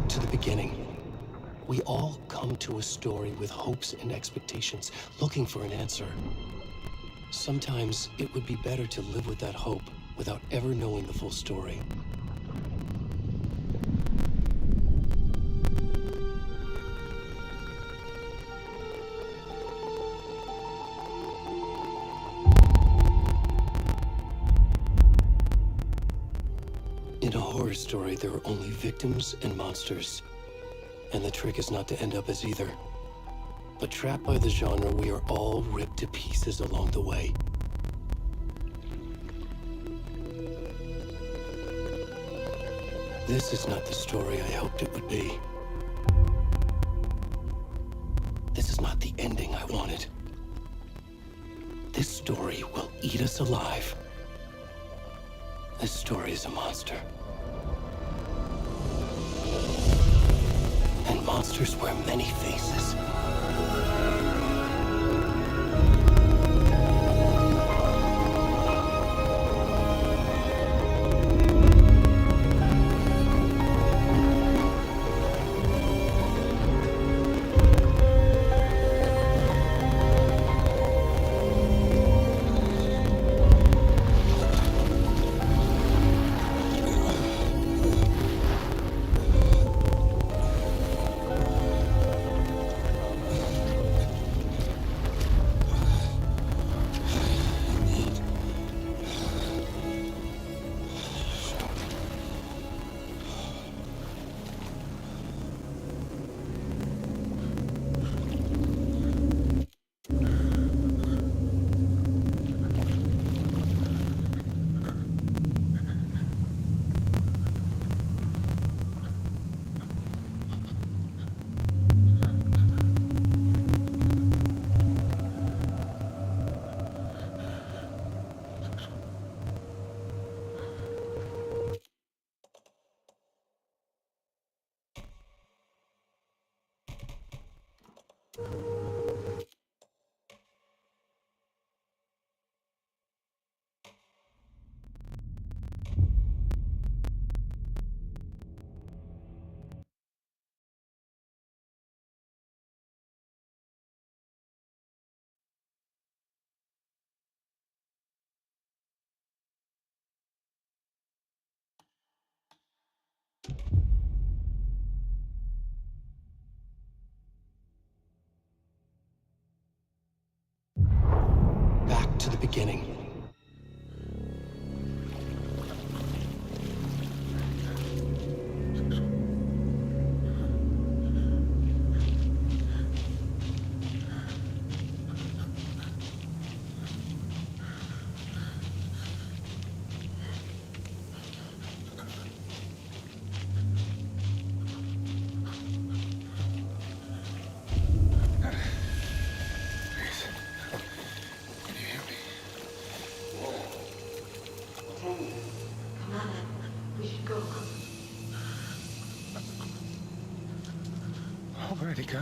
To the beginning. We all come to a story with hopes and expectations, looking for an answer. Sometimes it would be better to live with that hope without ever knowing the full story. In a horror story, there are only victims and monsters. And the trick is not to end up as either. But trapped by the genre, we are all ripped to pieces along the way. This is not the story I hoped it would be. This is not the ending I wanted. This story will eat us alive. This story is a monster. And monsters wear many faces. the beginning. Where'd he go?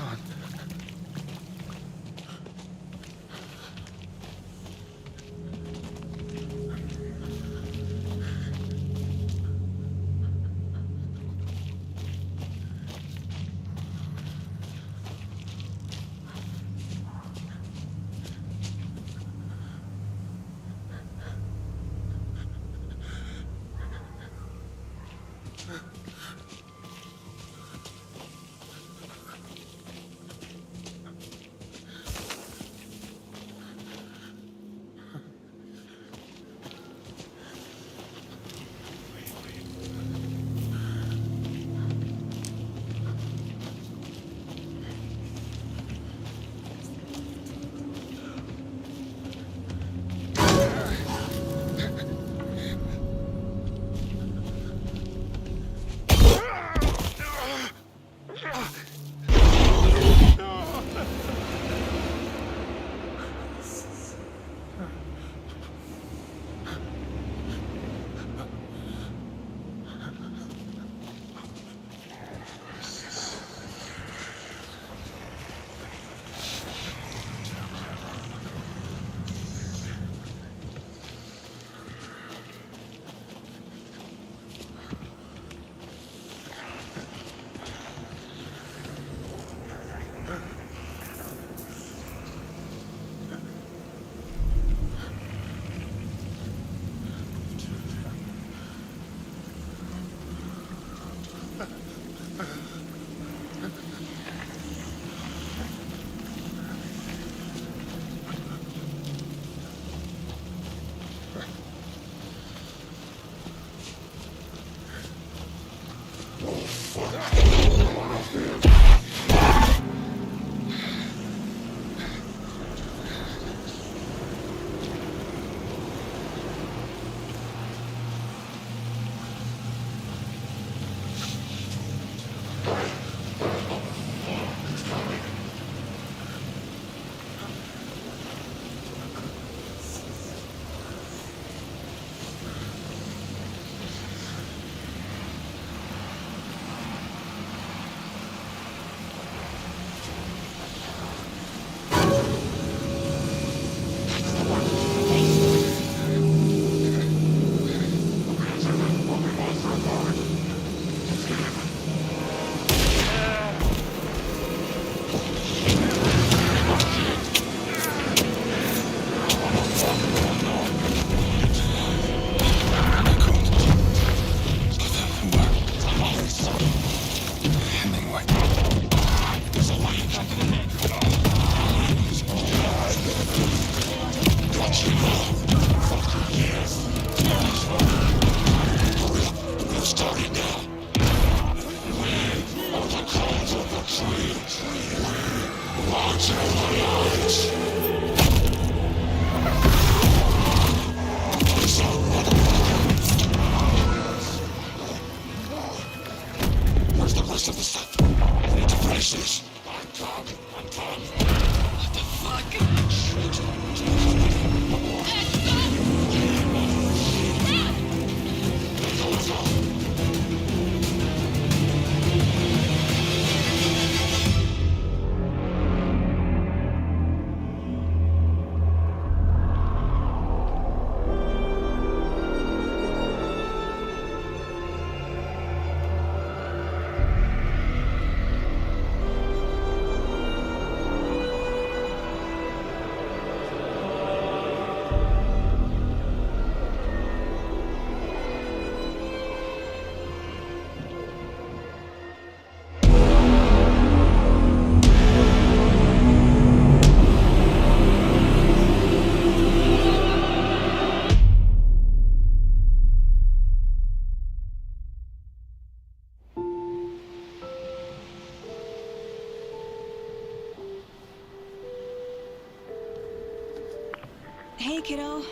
Hey, kiddo.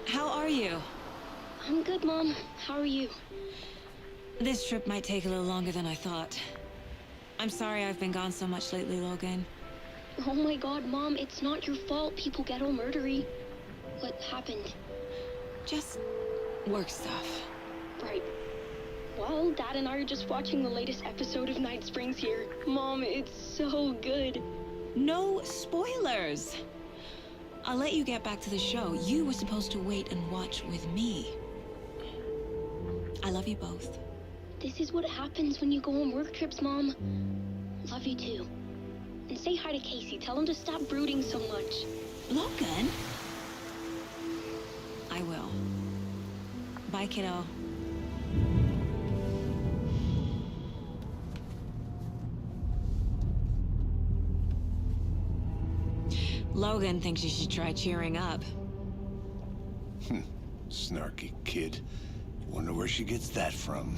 How are you? I'm good, Mom. How are you? This trip might take a little longer than I thought. I'm sorry I've been gone so much lately, Logan. Oh my god, Mom, it's not your fault people get all murdery. What happened? Just work stuff. Right. Well, Dad and I are just watching the latest episode of Night Springs here. Mom, it's so good. No spoilers! I'll let you get back to the show. You were supposed to wait and watch with me. I love you both. This is what happens when you go on work trips, Mom. Love you too. And say hi to Casey. Tell him to stop brooding so much. Logan? I will. Bye, kiddo. Logan thinks you should try cheering up. Snarky kid. Wonder where she gets that from.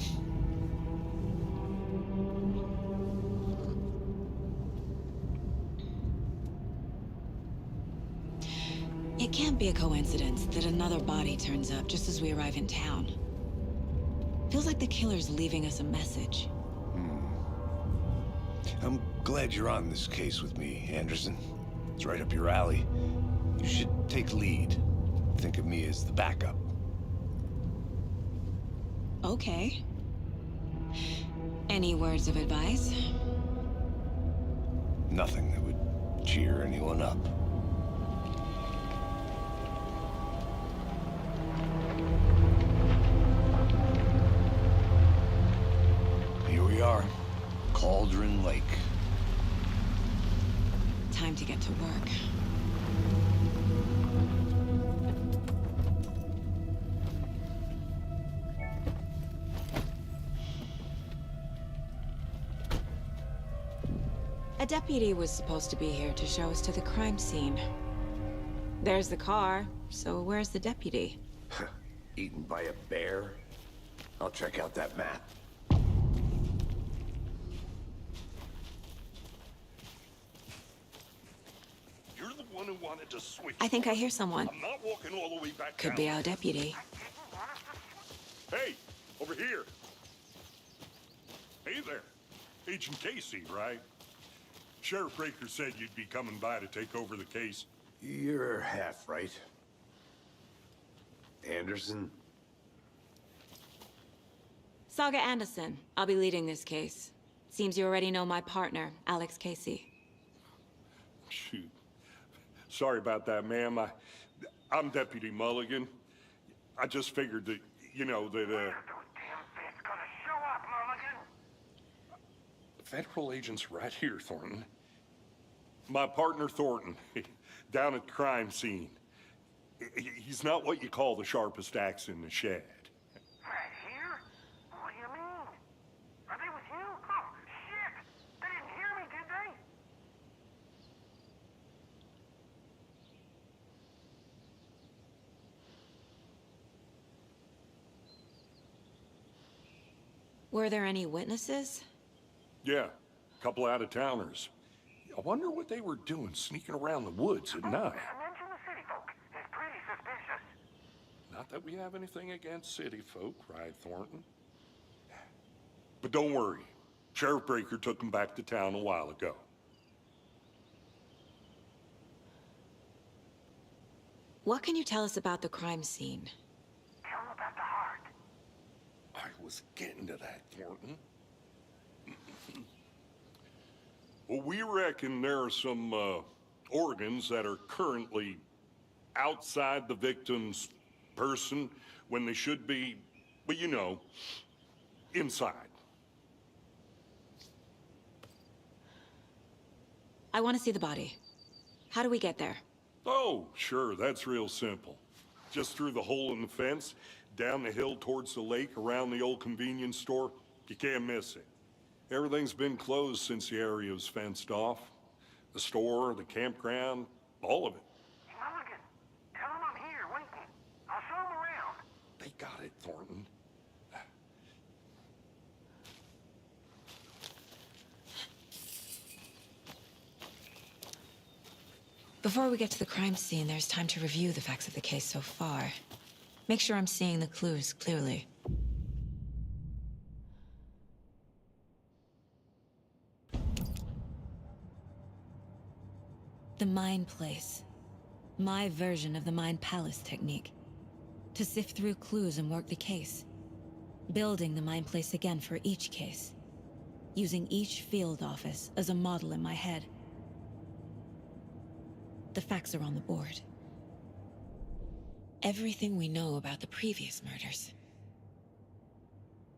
It can't be a coincidence that another body turns up just as we arrive in town. Feels like the killer's leaving us a message. I'm glad you're on this case with me, Anderson. It's right up your alley. You should take lead. Think of me as the backup. Okay. Any words of advice? Nothing that would cheer anyone up. Here we are. Cauldron Lake. Time to get to work. A deputy was supposed to be here to show us to the crime scene. There's the car, so where's the deputy? Eaten by a bear? I'll check out that map. You're the one who wanted to switch. I think I hear someone. I'm not walking all the way back Could down. be our deputy. Hey, over here. Hey there. Agent Casey, right? Sheriff Breaker said you'd be coming by to take over the case. You're half right. Anderson? Saga Anderson. I'll be leading this case. Seems you already know my partner, Alex Casey. Shoot. Sorry about that, ma'am. I'm Deputy Mulligan. I just figured that, you know, that, Federal agent's right here, Thornton. My partner, Thornton, down at the crime scene. He's not what you call the sharpest axe in the shed. Right here? What do you mean? Are they with you? Oh, shit! They didn't hear me, did they? Were there any witnesses? Yeah, a couple out-of-towners. I wonder what they were doing sneaking around the woods at night. Mention the city folk. It's pretty suspicious. Not that we have anything against city folk, right, Thornton? But don't worry. Sheriff Breaker took them back to town a while ago. What can you tell us about the crime scene? Tell them about the heart. I was getting to that, Thornton. Well, we reckon there are some organs that are currently outside the victim's person when they should be, well, you know, inside. I want to see the body. How do we get there? Oh, sure, that's real simple. Just through the hole in the fence, down the hill towards the lake, around the old convenience store. You can't miss it. Everything's been closed since the area was fenced off. The store, the campground, all of it. Mulligan, tell them I'm here waiting. I'll show them around. They got it, Thornton. Before we get to the crime scene, there's time to review the facts of the case so far. Make sure I'm seeing the clues clearly. The Mind Place. My version of the Mind Palace technique. To sift through clues and work the case. Building the Mind Place again for each case. Using each field office as a model in my head. The facts are on the board. Everything we know about the previous murders.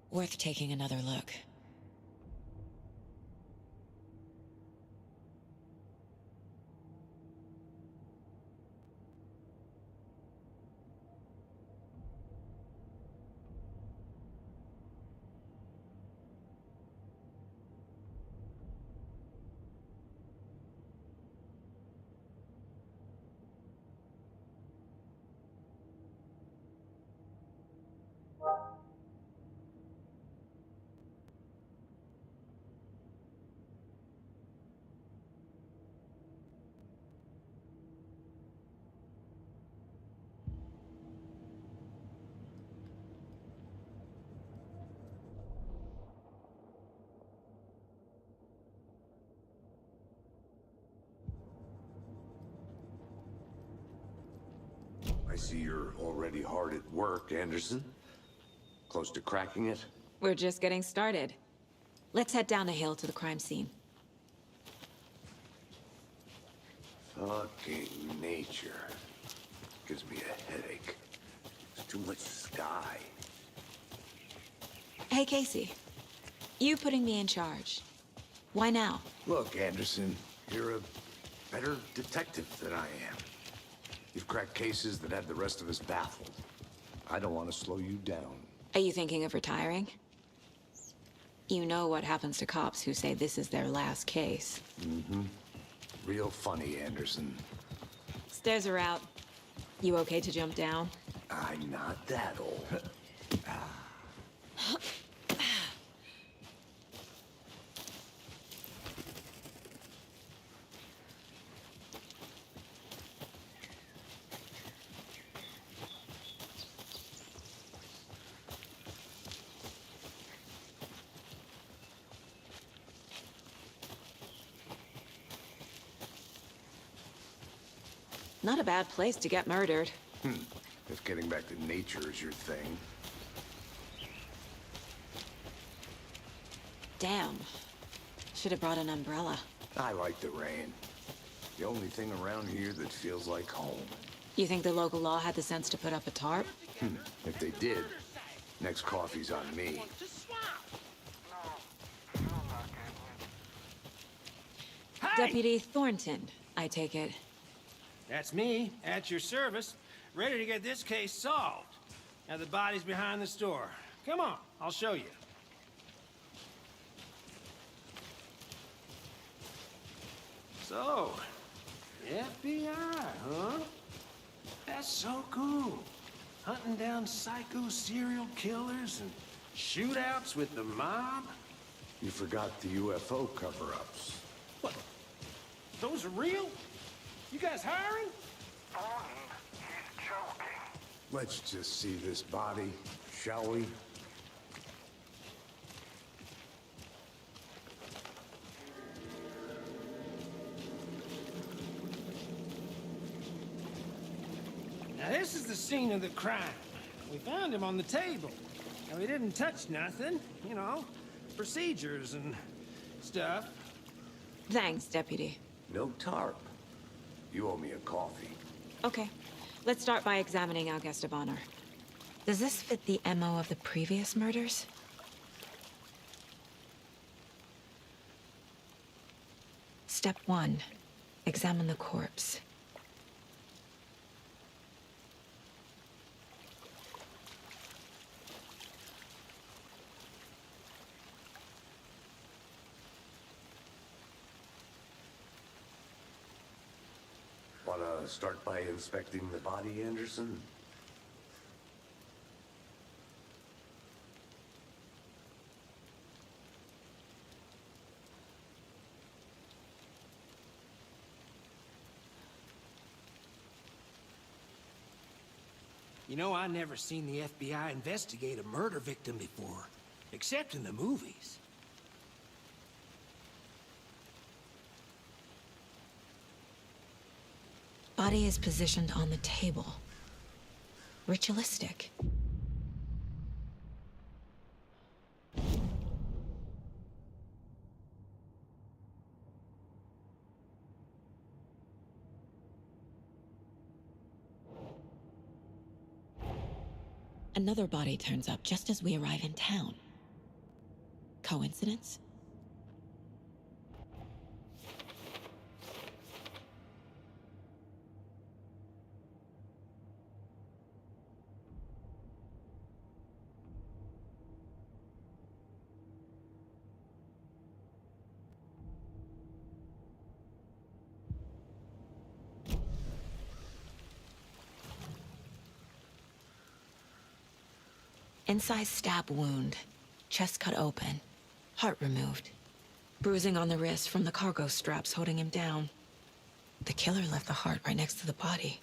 Worth taking another look. I see you're already hard at work, Anderson. Close to cracking it? We're just getting started. Let's head down a hill to the crime scene. Fucking nature. Gives me a headache. There's too much sky. Hey, Casey. You putting me in charge. Why now? Look, Anderson, you're a better detective than I am. You've cracked cases that had the rest of us baffled. I don't want to slow you down. Are you thinking of retiring? You know what happens to cops who say this is their last case. Mm-hmm. Real funny, Anderson. Stairs are out. You okay to jump down? I'm not that old. Not a bad place to get murdered. If getting back to nature is your thing. Damn. Should have brought an umbrella. I like the rain. The only thing around here that feels like home. You think the local law had the sense to put up a tarp? If they did, next coffee's on me. Deputy Thornton, I take it. That's me, at your service, ready to get this case solved. Now the body's behind the store. Come on, I'll show you. So, FBI, huh? That's so cool. Hunting down psycho serial killers and shootouts with the mob. You forgot the UFO cover-ups. What? Those are real? You guys hiring? He's joking. Let's just see this body, shall we? Now this is the scene of the crime. We found him on the table. And we didn't touch nothing, you know, procedures and stuff. Thanks, Deputy. No tarp. You owe me a coffee. Okay. Let's start by examining our guest of honor. Does this fit the MO of the previous murders? Step 1. Examine the corpse. Wanna start by inspecting the body, Anderson? You know, I never seen the FBI investigate a murder victim before, except in the movies. Body is positioned on the table. Ritualistic. Another body turns up just as we arrive in town. Coincidence? Incised stab wound, chest cut open, heart removed. Bruising on the wrist from the cargo straps holding him down. The killer left the heart right next to the body.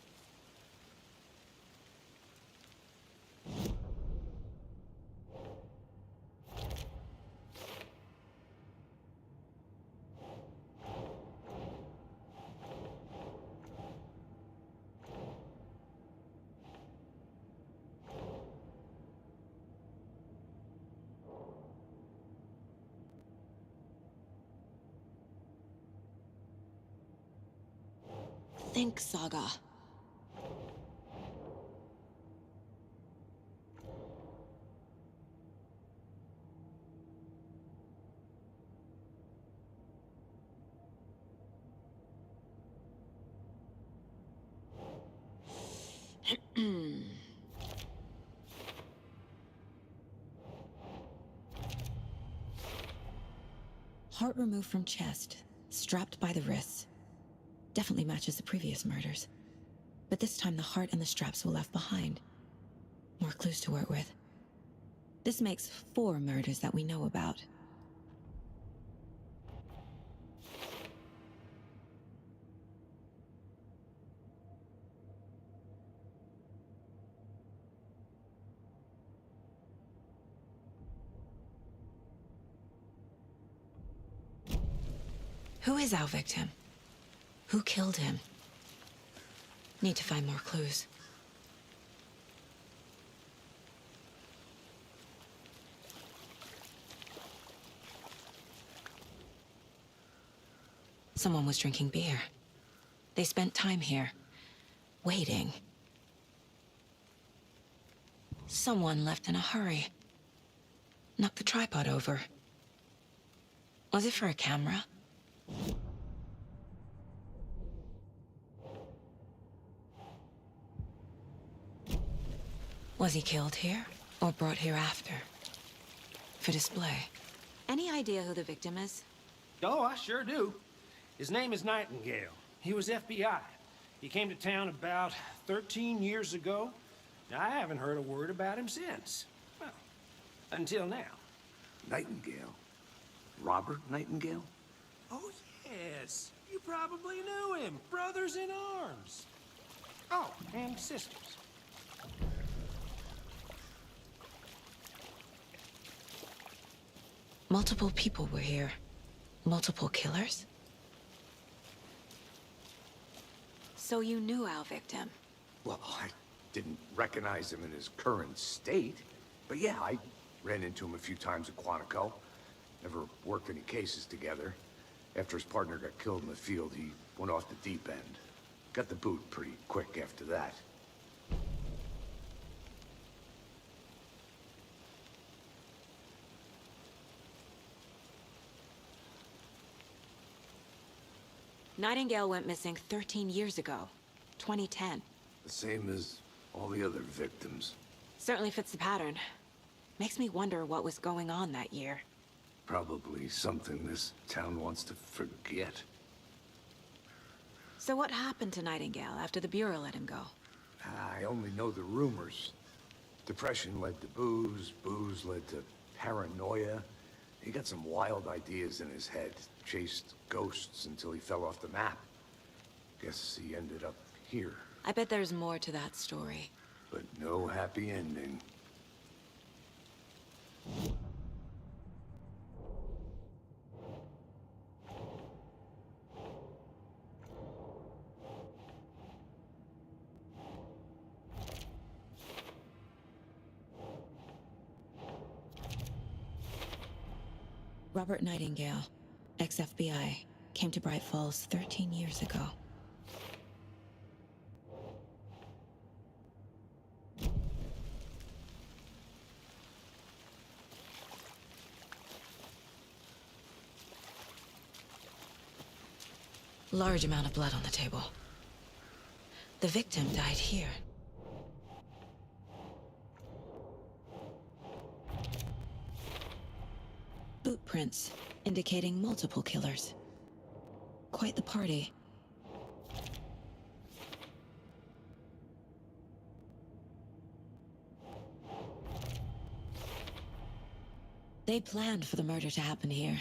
Think, Saga. Heart removed from chest, strapped by the wrists. Definitely matches the previous murders. But this time the heart and the straps were left behind. More clues to work with. This makes 4 murders that we know about. Who is our victim? Who killed him? Need to find more clues. Someone was drinking beer. They spent time here, waiting. Someone left in a hurry. Knocked the tripod over. Was it for a camera? Was he killed here, or brought here after? For display. Any idea who the victim is? Oh, I sure do. His name is Nightingale. He was FBI. He came to town about 13 years ago. Now, I haven't heard a word about him since. Well, until now. Nightingale? Robert Nightingale? Oh, yes. You probably knew him. Brothers in arms. Oh, and sisters. Multiple people were here. Multiple killers? So you knew our victim? Well, I didn't recognize him in his current state. But yeah, I ran into him a few times at Quantico. Never worked any cases together. After his partner got killed in the field, he went off the deep end. Got the boot pretty quick after that. Nightingale went missing 13 years ago, 2010. The same as all the other victims. Certainly fits the pattern. Makes me wonder what was going on that year. Probably something this town wants to forget. So what happened to Nightingale after the Bureau let him go? I only know the rumors. Depression led to booze, booze led to paranoia. He got some wild ideas in his head, chased ghosts until he fell off the map. Guess he ended up here. I bet there's more to that story. but no happy ending. Robert Nightingale, ex-FBI, came to Bright Falls 13 years ago. Large amount of blood on the table. The victim died here. Boot prints indicating multiple killers. Quite the party. They planned for the murder to happen here,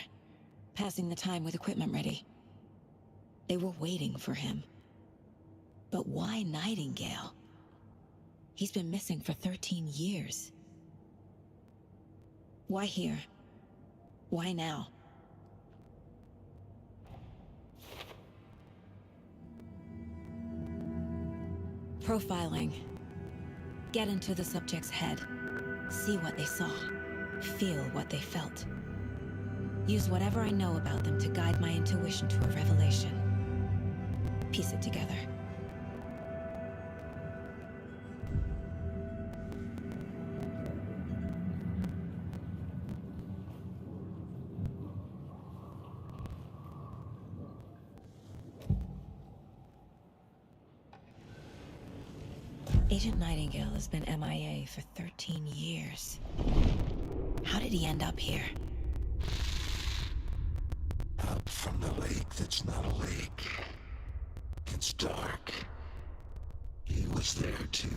passing the time with equipment ready. They were waiting for him. But why Nightingale? He's been missing for 13 years. Why here? Why now? Profiling. Get into the subject's head. See what they saw. Feel what they felt. Use whatever I know about them to guide my intuition to a revelation. Piece it together. Agent Nightingale has been MIA for 13 years. How did he end up here? Up from the lake that's not a lake. It's dark. He was there too.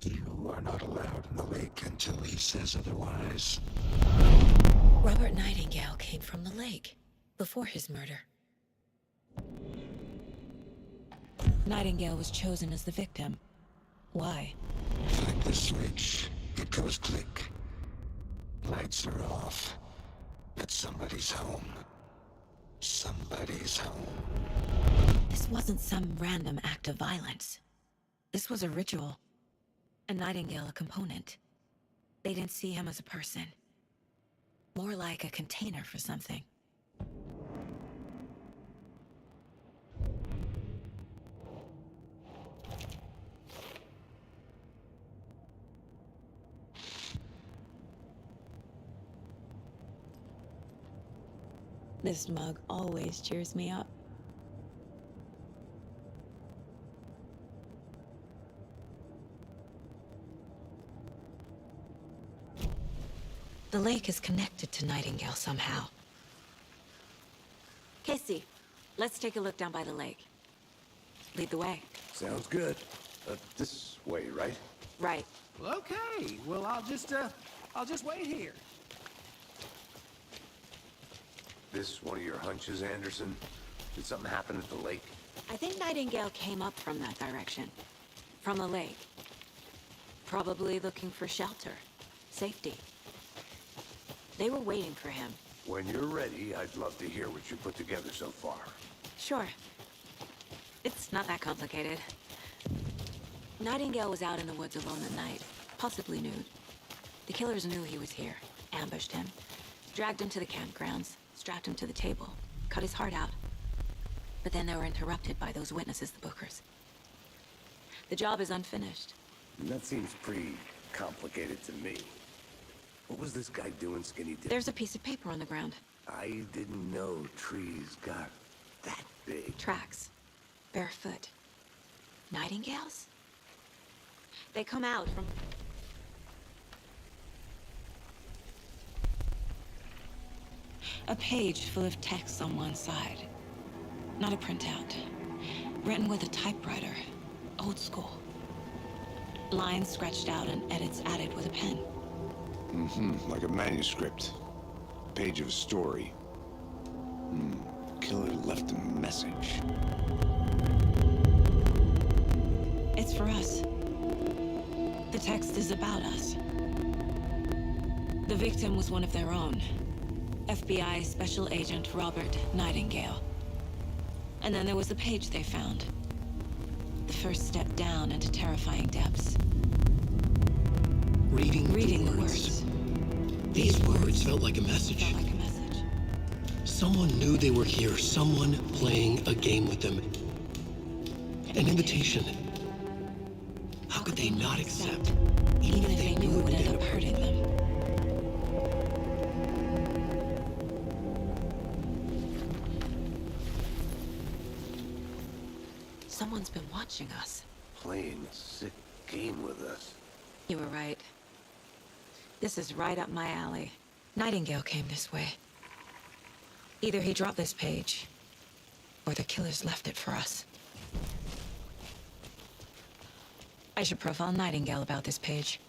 You are not allowed in the lake until he says otherwise. Robert Nightingale came from the lake before his murder. Nightingale was chosen as the victim. Why? Flick the switch. It goes click. Lights are off. But somebody's home. Somebody's home. This wasn't some random act of violence. This was a ritual. And Nightingale a component. They didn't see him as a person. More like a container for something. This mug always cheers me up. The lake is connected to Nightingale somehow. Casey, let's take a look down by the lake. Lead the way. Sounds good. This way, right? Right. Well, okay. Well, I'll just wait here. This one of your hunches, Anderson? Did something happen at the lake? I think Nightingale came up from that direction. From the lake. Probably looking for shelter. Safety. They were waiting for him. When you're ready, I'd love to hear what you put together so far. Sure. It's not that complicated. Nightingale was out in the woods alone at night, possibly nude. The killers knew he was here, ambushed him, dragged him to the campgrounds, strapped him to the table, cut his heart out. But then they were interrupted by those witnesses, the Bookers. The job is unfinished. That seems pretty complicated to me. What was this guy doing skinny dip? There's a piece of paper on the ground. I didn't know trees got that big. Tracks. Barefoot. Nightingales? They come out from... A page full of text on one side. Not a printout. Written with a typewriter. Old school. Lines scratched out and edits added with a pen. Like a manuscript. Page of a story. Killer left a message. It's for us. The text is about us. The victim was one of their own. FBI Special Agent Robert Nightingale. And then there was the page they found. The first step down into terrifying depths. Reading the the words. These words felt like a message. Felt like a message. Someone knew they were here, someone playing a game with them. An invitation. How could they not accept, Even if they knew it would end up hurting them. Someone's been watching us. Playing a sick game with us. You were right. This is right up my alley. Nightingale came this way. Either he dropped this page, or the killers left it for us. I should profile Nightingale about this page.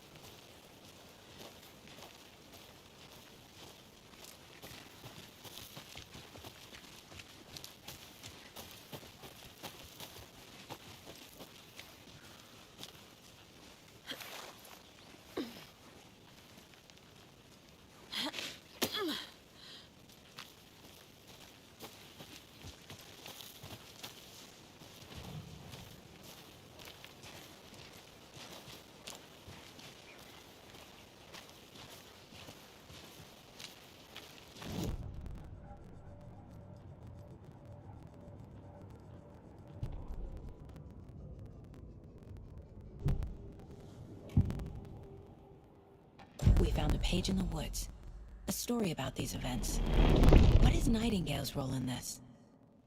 We found a page in the woods. A story about these events. What is Nightingale's role in this?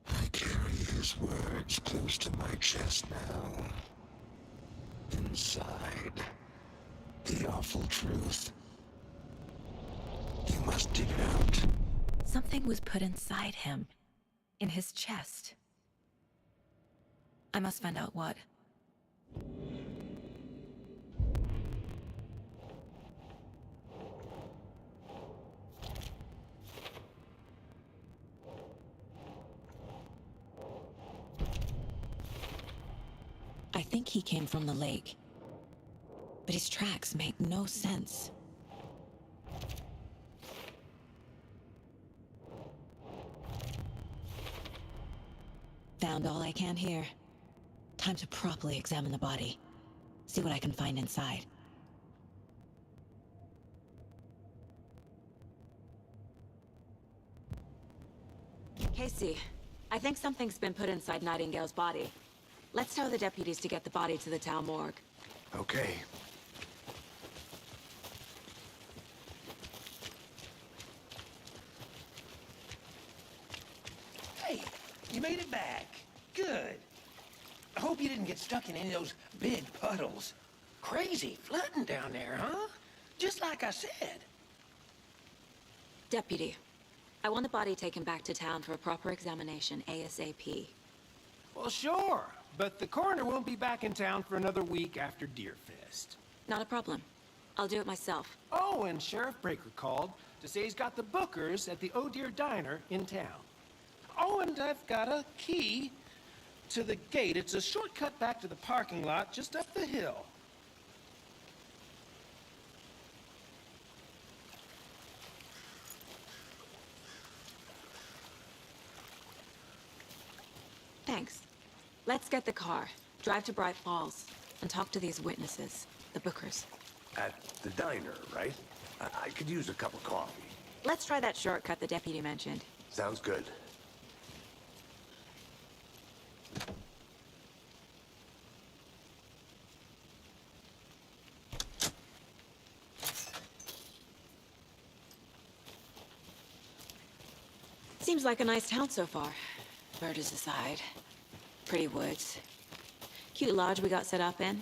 I carry his words close to my chest now. Inside, the awful truth. You must dig it out. Something was put inside him. In his chest. I must find out what. I think he came from the lake. But his tracks make no sense. Found all I can here. Time to properly examine the body. See what I can find inside. Casey, I think something's been put inside Nightingale's body. Let's tell the deputies to get the body to the town morgue. Okay. Hey, you made it back. Good. I hope you didn't get stuck in any of those big puddles. Crazy flooding down there, huh? Just like I said. Deputy, I want the body taken back to town for a proper examination ASAP. Well, sure. But the coroner won't be back in town for another week after Deerfest. Not a problem. I'll do it myself. Oh, and Sheriff Breaker called to say he's got the bookers at the Oh Dear Diner in town. Oh, and I've got a key to the gate. It's a shortcut back to the parking lot just up the hill. Thanks. Let's get the car, drive to Bright Falls, and talk to these witnesses, the bookers. At the diner, right? I could use a cup of coffee. Let's try that shortcut the deputy mentioned. Sounds good. Seems like a nice town so far. Murders aside. Pretty woods. Cute lodge we got set up in.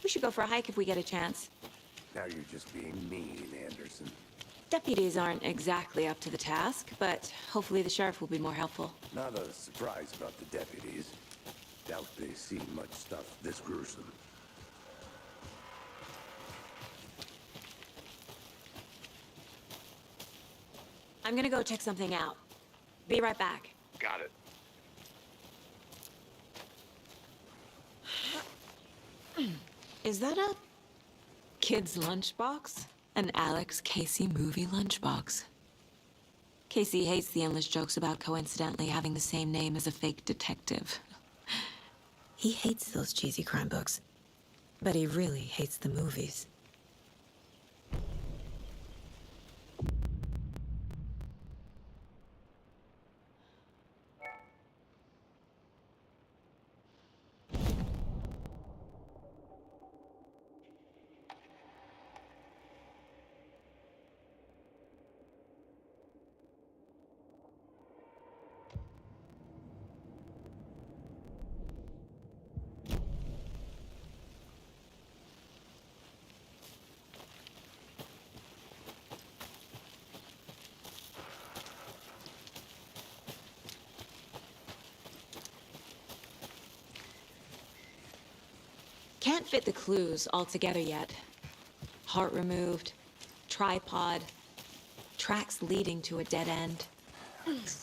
We should go for a hike if we get a chance. Now you're just being mean, Anderson. Deputies aren't exactly up to the task, but hopefully the sheriff will be more helpful. Not a surprise about the deputies. Doubt they've seen much stuff this gruesome. I'm gonna go check something out. Be right back. Got it. Is that a kid's lunchbox? An Alex Casey movie lunchbox. Casey hates the endless jokes about coincidentally having the same name as a fake detective. He hates those cheesy crime books, but he really hates the movies. Can't fit the clues all together yet. Heart removed, tripod, tracks leading to a dead end.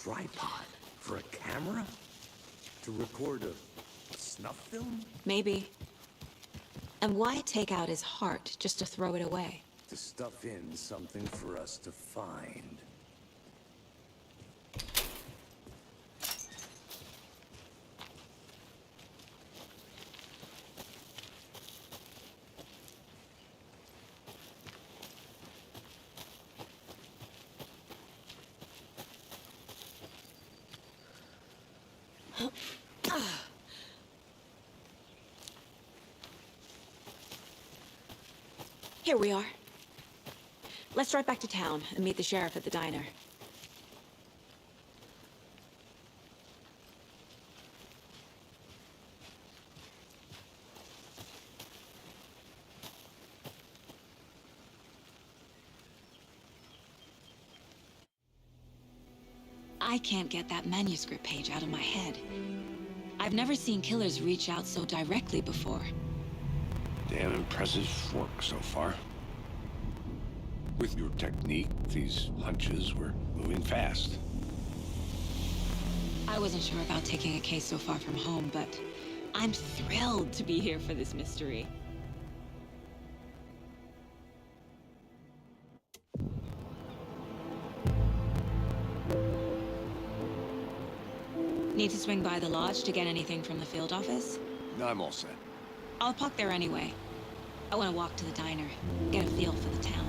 Tripod? For a camera? To record a snuff film? Maybe. And why take out his heart just to throw it away? To stuff in something for us to find. Here we are. Let's drive back to town and meet the sheriff at the diner. I can't get that manuscript page out of my head. I've never seen killers reach out so directly before. Damn impressive work so far. With your technique, these hunches were moving fast. I wasn't sure about taking a case so far from home, but I'm thrilled to be here for this mystery. Need to swing by the lodge to get anything from the field office? No, I'm all set. I'll park there anyway. I want to walk to the diner, get a feel for the town.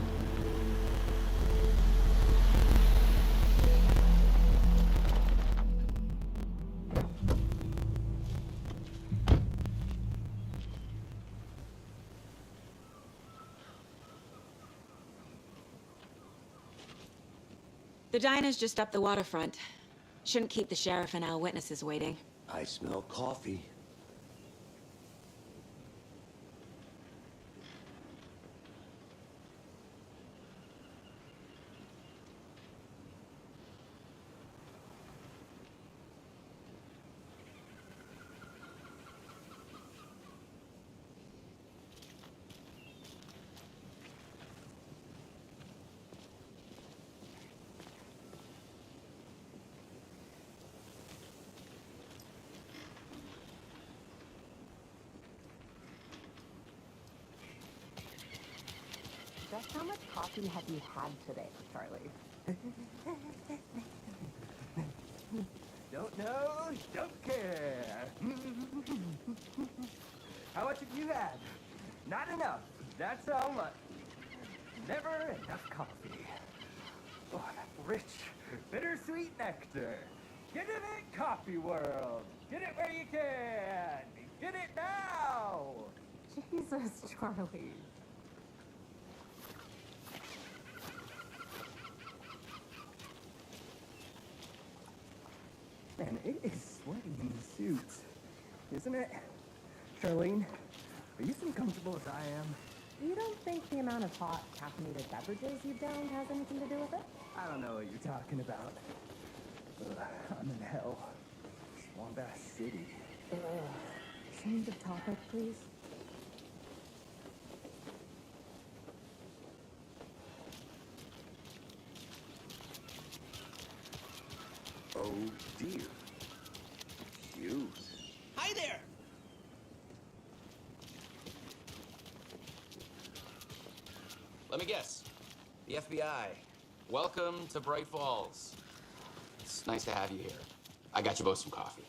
The diner's just up the waterfront. Shouldn't keep the sheriff and our witnesses waiting. I smell coffee. Just how much coffee have you had today, Charlie? Don't know, don't care. How much have you had? Not enough. That's how much. Never enough coffee. Oh, that rich, bittersweet nectar. Get in it, coffee world. Get it where you can. Get it now. Jesus, Charlie. Man, it is sweaty in the suit, isn't it? Charlene, are you as comfortable as I am? You don't think the amount of hot, caffeinated beverages you've downed has anything to do with it? I don't know what you're talking about. I'm in hell. Swamp-ass city. Change of topic, please. Oh dear. Cute. Hi there! Let me guess. The FBI. Welcome to Bright Falls. It's nice to have you here. I got you both some coffee.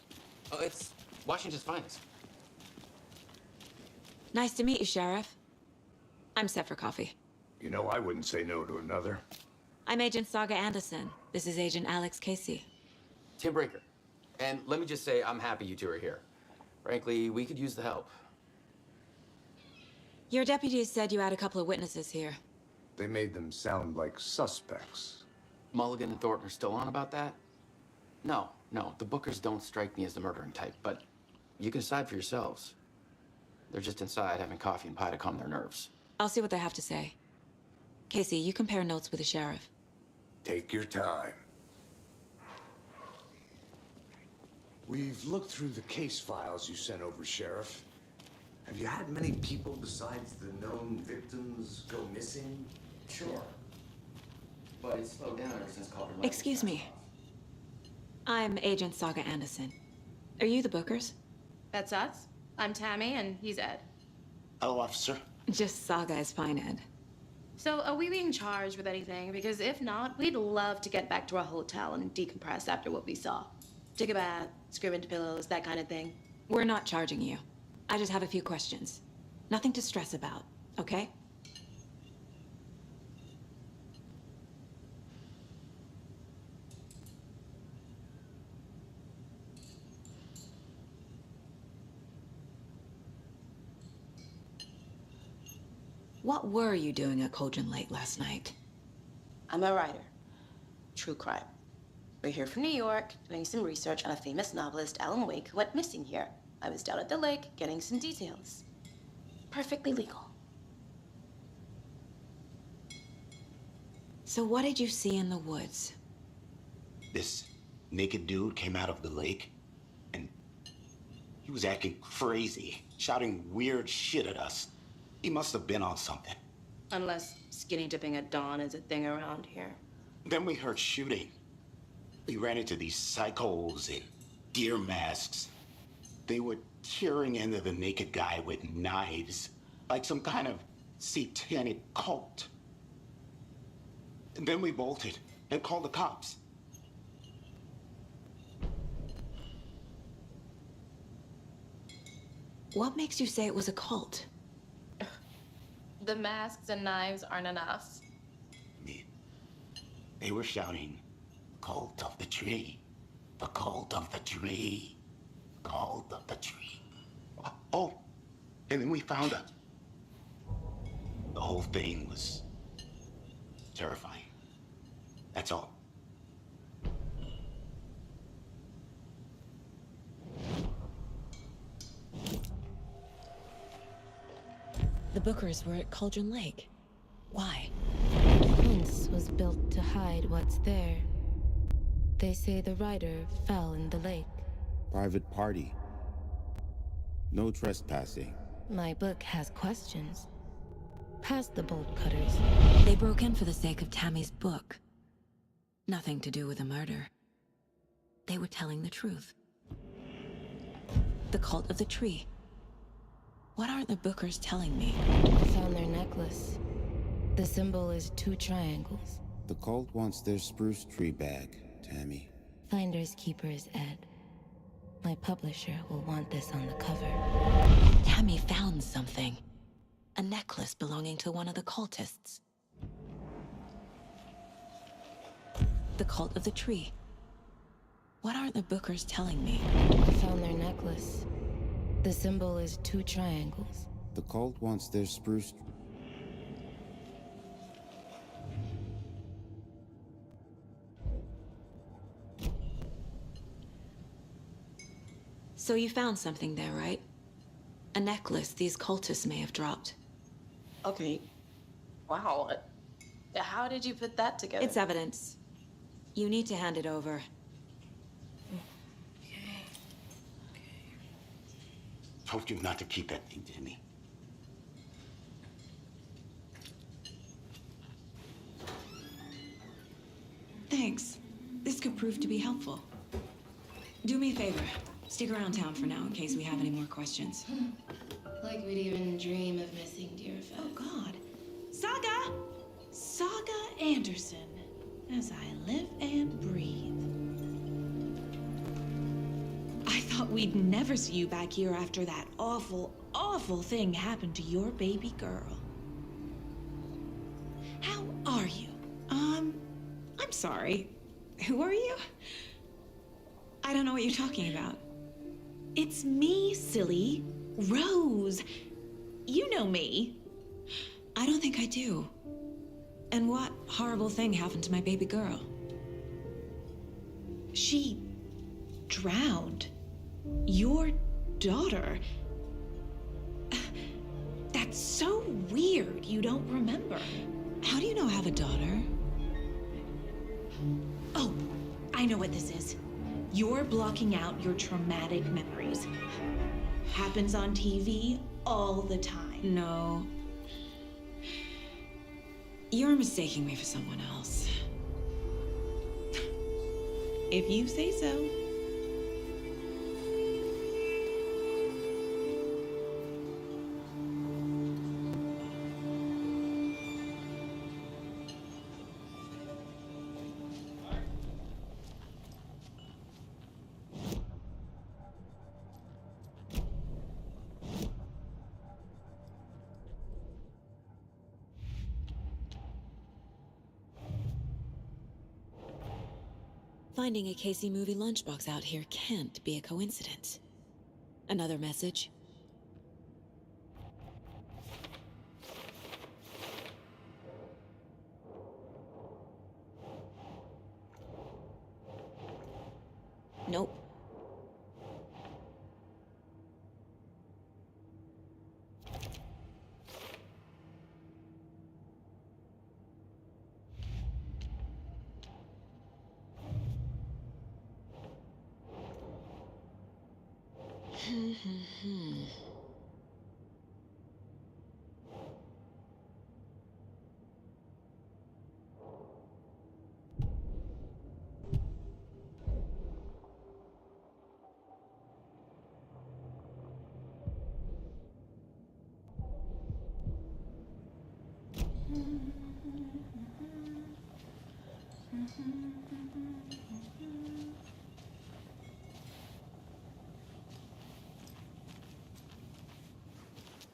Oh, it's Washington's finest. Nice to meet you, Sheriff. I'm set for coffee. You know, I wouldn't say no to another. I'm Agent Saga Anderson. This is Agent Alex Casey. Tim Breaker. And let me just say, I'm happy you two are here. Frankly, we could use the help. Your deputies said you had a couple of witnesses here. They made them sound like suspects. Mulligan and Thornton are still on about that? No, the Bookers don't strike me as the murdering type, but you can decide for yourselves. They're just inside having coffee and pie to calm their nerves. I'll see what they have to say. Casey, you compare notes with the sheriff. Take your time. We've looked through the case files you sent over, Sheriff. Have you had many people besides the known victims go missing? Sure. But it's slowed down ever since Calder left. Excuse me. I'm Agent Saga Anderson. Are you the Bookers? That's us. I'm Tammy, and he's Ed. Hello, officer. Just Saga is fine, Ed. So, are we being charged with anything? Because if not, we'd love to get back to our hotel and decompress after what we saw. Take a bath, scream into pillows, that kind of thing. We're not charging you. I just have a few questions. Nothing to stress about, okay? What were you doing at Cauldron Lake last night? I'm a writer. True crime. We're here from New York, doing some research on a famous novelist, Alan Wake, who went missing here. I was down at the lake, getting some details. Perfectly legal. So what did you see in the woods? This naked dude came out of the lake, and he was acting crazy, shouting weird shit at us. He must have been on something. Unless skinny dipping at dawn is a thing around here. Then we heard shooting. We ran into these psychos in deer masks. They were tearing into the naked guy with knives, like some kind of satanic cult. And then we bolted and called the cops. What makes you say it was a cult? The masks and knives aren't enough. They were shouting, "Cult of the tree, the cult of the tree, cult of the tree." Oh, and then we found her. The whole thing was terrifying. That's all. The Bookers were at Cauldron Lake. Why? The fence was built to hide what's there. They say the writer fell in the lake. Private party. No trespassing. My book has questions. Past the bolt cutters. They broke in for the sake of Tammy's book. Nothing to do with a murder. They were telling the truth. The cult of the tree. What aren't the Bookers telling me? I found their necklace. The symbol is 2 triangles. The cult wants their spruce tree back, Tammy. Finders keepers, Ed. My publisher will want this on the cover. Tammy found something. A necklace belonging to one of the cultists. The cult of the tree. What aren't the Bookers telling me? I found their necklace. The symbol is 2 triangles. The cult wants their spruce... So you found something there, right? A necklace these cultists may have dropped. Okay. Wow. How did you put that together? It's evidence. You need to hand it over. Told you not to keep that thing, Timmy. Thanks. This could prove to be helpful. Do me a favor. Stick around town for now in case we have any more questions. Like we'd even dream of missing dear folks. Oh, God. Saga! Saga Anderson, as I live and breathe. I thought we'd never see you back here after that awful, awful thing happened to your baby girl. How are you? I'm sorry. Who are you? I don't know what you're talking about. It's me, silly. Rose. You know me. I don't think I do. And what horrible thing happened to my baby girl? She drowned. Your daughter. That's so weird you don't remember. How do you know I have a daughter? Oh, I know what this is. You're blocking out your traumatic memories. Happens on TV all the time. No. You're mistaking me for someone else. If you say so. Finding a Casey movie lunchbox out here can't be a coincidence. Another message? Nope.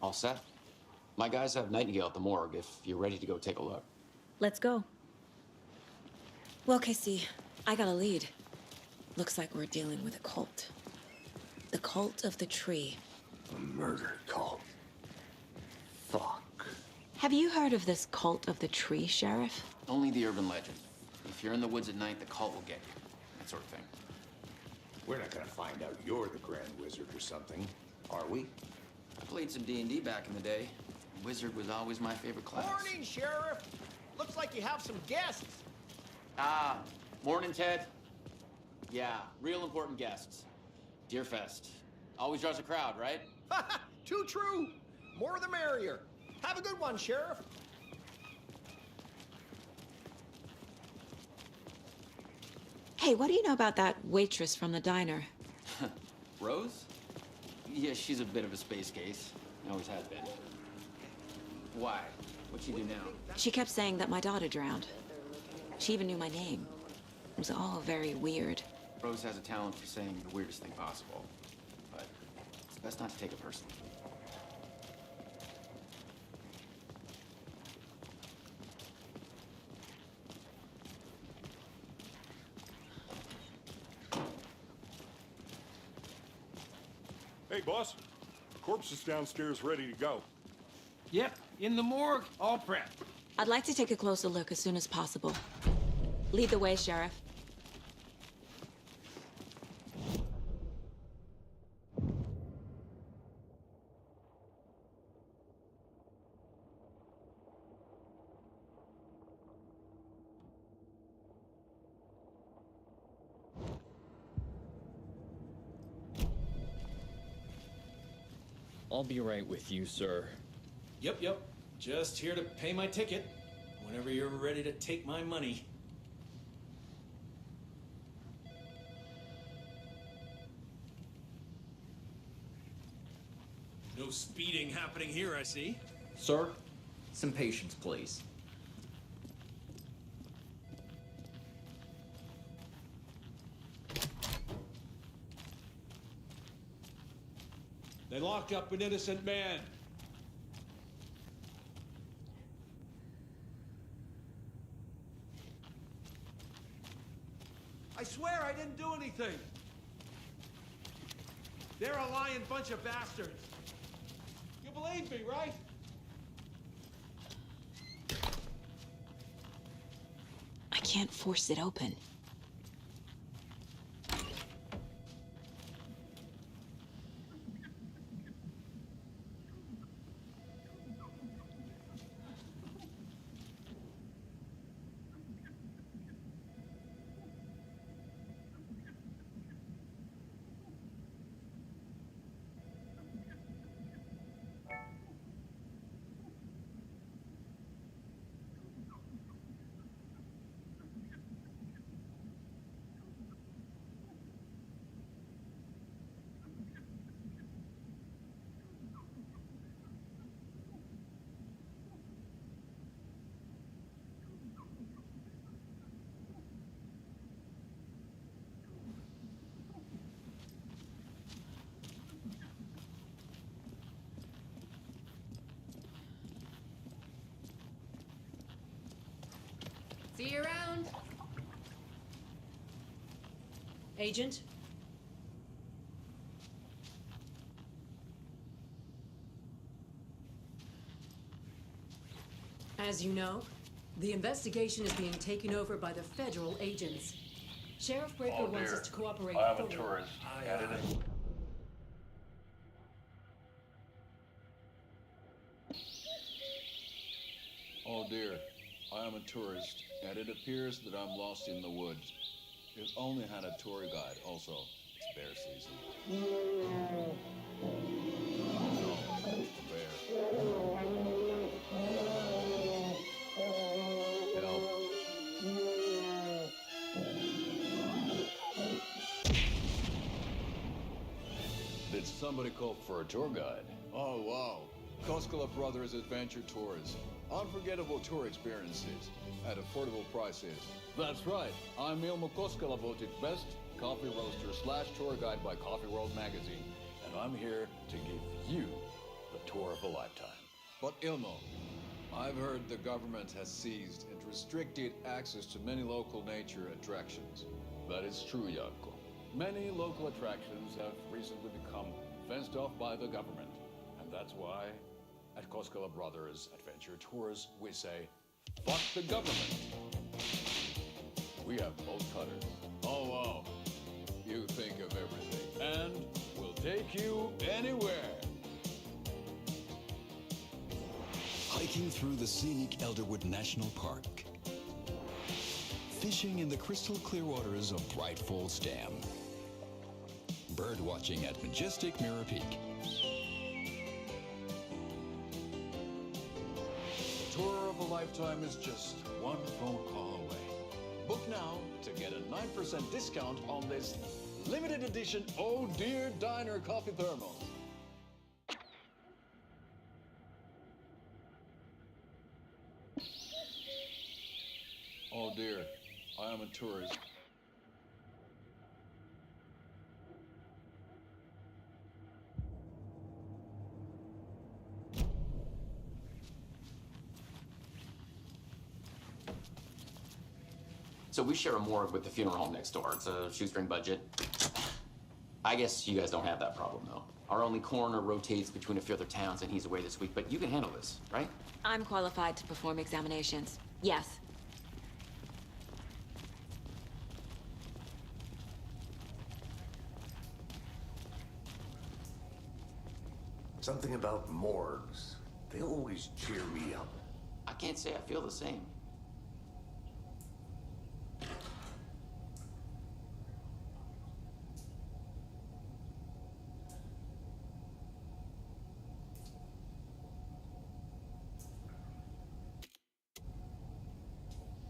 All set? My guys have Nightingale at the morgue if you're ready to go take a look. Let's go. Well, Casey, I got a lead. Looks like we're dealing with a cult. The cult of the tree. A murder cult. Fuck. Have you heard of this cult of the tree, Sheriff? Only the urban legend. If you're in the woods at night, the cult will get you. That sort of thing. We're not gonna find out you're the Grand Wizard or something, are we? I played some D&D back in the day. Wizard was always my favorite class. Morning, Sheriff. Looks like you have some guests. Ah, morning, Ted. Yeah, real important guests. Deerfest. Always draws a crowd, right? Too true. More the merrier. Have a good one, Sheriff. Hey, what do you know about that waitress from the diner? Rose? Yeah, she's a bit of a space case. Always has been. Why? What'd she do now? She kept saying that my daughter drowned. She even knew my name. It was all very weird. Rose has a talent for saying the weirdest thing possible. But it's best not to take it personally. Hey, boss. Corpse is downstairs ready to go. Yep, in the morgue, all prepped. I'd like to take a closer look as soon as possible. Lead the way, Sheriff. I'll be right with you, sir. Yep. Just here to pay my ticket. Whenever you're ready to take my money. No speeding happening here, I see. Sir, some patience, please. They locked up an innocent man. I swear I didn't do anything. They're a lying bunch of bastards. You believe me, right? I can't force it open. See you around. Agent? As you know, the investigation is being taken over by the federal agents. Sheriff Breaker wants us to cooperate fully. I am a tourist. Oh dear, I am a tourist, and it appears that I'm lost in the woods. If only had a tour guide. Also, it's bear season. No, bear. Help. Did somebody call for a tour guide? Oh wow, Koskela Brothers Adventure Tours. Unforgettable tour experiences at affordable prices. That's right. I'm Ilmo Koskela, voted best coffee roaster / tour guide by Coffee World magazine. And I'm here to give you the tour of a lifetime. But Ilmo, I've heard the government has seized and restricted access to many local nature attractions. That is true, Janko. Many local attractions have recently become fenced off by the government. And that's why at Koskela Brothers Adventure Tours, we say, fuck the government. We have bolt cutters. Oh, wow. You think of everything. And we'll take you anywhere. Hiking through the scenic Elderwood National Park. Fishing in the crystal clear waters of Bright Falls Dam. Bird watching at majestic Mirror Peak. The tour of a lifetime is just one phone call away. Book now to get a 9% discount on this limited edition Oh Dear Diner coffee thermos. Oh dear, I am a tourist. So we share a morgue with the funeral home next door. It's a shoestring budget. I guess you guys don't have that problem, though. Our only coroner rotates between a few other towns, and he's away this week. But you can handle this, right? I'm qualified to perform examinations. Yes. Something about morgues. They always cheer me up. I can't say I feel the same.